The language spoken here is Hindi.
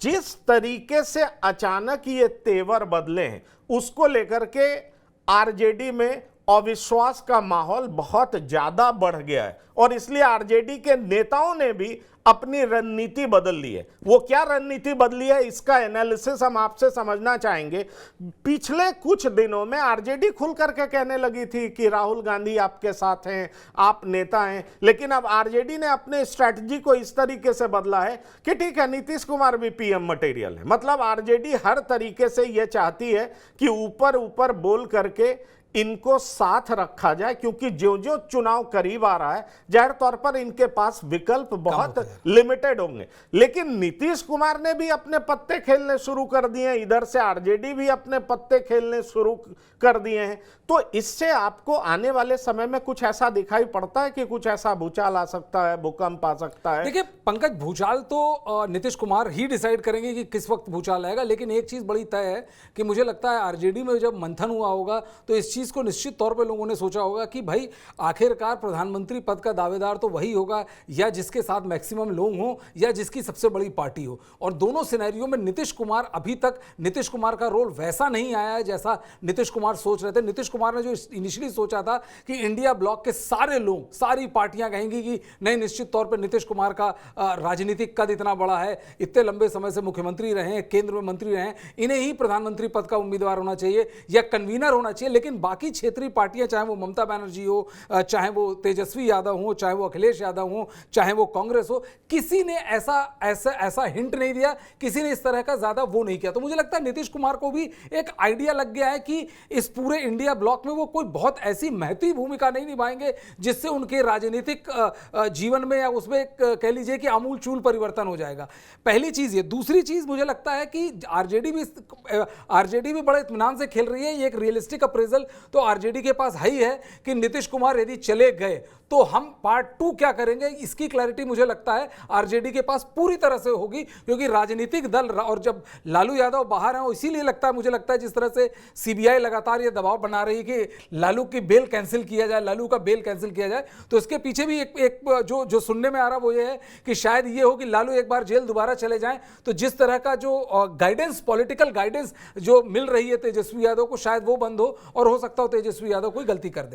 जिस तरीके से अचानक ये तेवर बदले हैं उसको लेकर के आरजेडी में अविश्वास का माहौल बहुत ज्यादा बढ़ गया है और इसलिए आरजेडी के नेताओं ने भी अपनी रणनीति बदल ली है। वो क्या रणनीति बदली है, इसका एनालिसिस हम आपसे समझना चाहेंगे। पिछले कुछ दिनों में आरजेडी खुल करके कहने लगी थी कि राहुल गांधी आपके साथ हैं, आप नेता हैं, लेकिन अब आरजेडी ने अपने स्ट्रैटेजी को इस तरीके से बदला है कि ठीक है, नीतीश कुमार भी पीएम मटेरियल है। मतलब आरजेडी हर तरीके से यह चाहती है कि ऊपर ऊपर बोल करके इनको साथ रखा जाए, क्योंकि जो जो चुनाव करीब आ रहा है जाहिर तौर पर इनके पास विकल्प बहुत लिमिटेड होंगे। लेकिन नीतीश कुमार ने भी अपने पत्ते खेलने शुरू कर दिए हैं, इधर से आरजेडी भी अपने पत्ते खेलने शुरू कर दिए हैं। तो इससे आपको आने वाले समय में कुछ ऐसा दिखाई पड़ता है कि कुछ ऐसा भूचाल आ सकता है, भूकंप आ सकता है? देखिए पंकज, भूचाल तो नीतीश कुमार ही डिसाइड करेंगे कि किस वक्त भूचाल आएगा, लेकिन एक चीज बड़ी तय है कि मुझे लगता है आरजेडी में जब मंथन हुआ होगा तो इस चीज को निश्चित तौर पे लोगों ने सोचा होगा कि भाई आखिरकार प्रधानमंत्री पद का दावेदार तो वही होगा या जिसके साथ मैक्सिमम लोग हों या जिसकी सबसे बड़ी पार्टी हो। और दोनों सिनेरियो में नीतीश कुमार, अभी तक नीतीश कुमार का रोल वैसा नहीं आया है जैसा नीतीश कुमार सोच रहे थे। नीतीश कुमार ने जो इनिशियली सोचा था कि इंडिया ब्लॉक के सारे लोग, सारी पार्टियां कहेंगी कि नहीं, निश्चित तौर पर नीतीश कुमार का राजनीतिक कद इतना बड़ा है, इतने लंबे समय से मुख्यमंत्री रहे हैं, केंद्र में मंत्री रहे हैं, इन्हें ही प्रधानमंत्री पद का उम्मीदवार होना चाहिए या कन्वीनर होना चाहिए। लेकिन बाकी क्षेत्रीय पार्टियां, चाहे वो ममता बनर्जी हो, चाहे वो तेजस्वी यादव हो, चाहे वो अखिलेश यादव हो, चाहे वो कांग्रेस हो, किसी ने ऐसा हिंट नहीं दिया, किसी ने इस तरह का ज्यादा वो नहीं किया। तो मुझे लगता है नीतीश कुमार को भी एक आइडिया लग गया है कि इस पूरे इंडिया ब्लॉक में वो कोई बहुत ऐसी महत्वपूर्ण भूमिका नहीं निभाएंगे जिससे उनके राजनीतिक जीवन में या उसमें कह लीजिए कि आमूल चूल परिवर्तन हो जाएगा। पहली चीज ये। दूसरी चीज मुझे लगता है कि आरजेडी भी बड़े इत्मीनान से खेल रही है। ये एक रियलिस्टिक अप्रेजल तो आरजेडी के पास है ही है कि नीतीश कुमार यदि चले गए तो हम पार्ट 2 क्या करेंगे, इसकी क्लैरिटी मुझे लगता है आरजेडी के पास पूरी तरह से होगी, क्योंकि राजनीतिक दल और जब लालू यादव बाहर हैं, इसीलिए लगता है, मुझे लगता है जिस तरह से सीबीआई लगातार ये दबाव बना रही है कि लालू की बेल कैंसिल किया जाए, लालू का बेल कैंसिल किया जाए, तो इसके पीछे भी एक जो सुनने में आ रहा वो ये है कि शायद ये हो कि लालू एक बार जेल दोबारा चले जाएं तो जिस तरह का जो गाइडेंस, पॉलिटिकल गाइडेंस जो मिल रही है तेजस्वी यादव को, शायद वो बंद हो और हो सकता हो तेजस्वी यादव कोई गलती कर दे।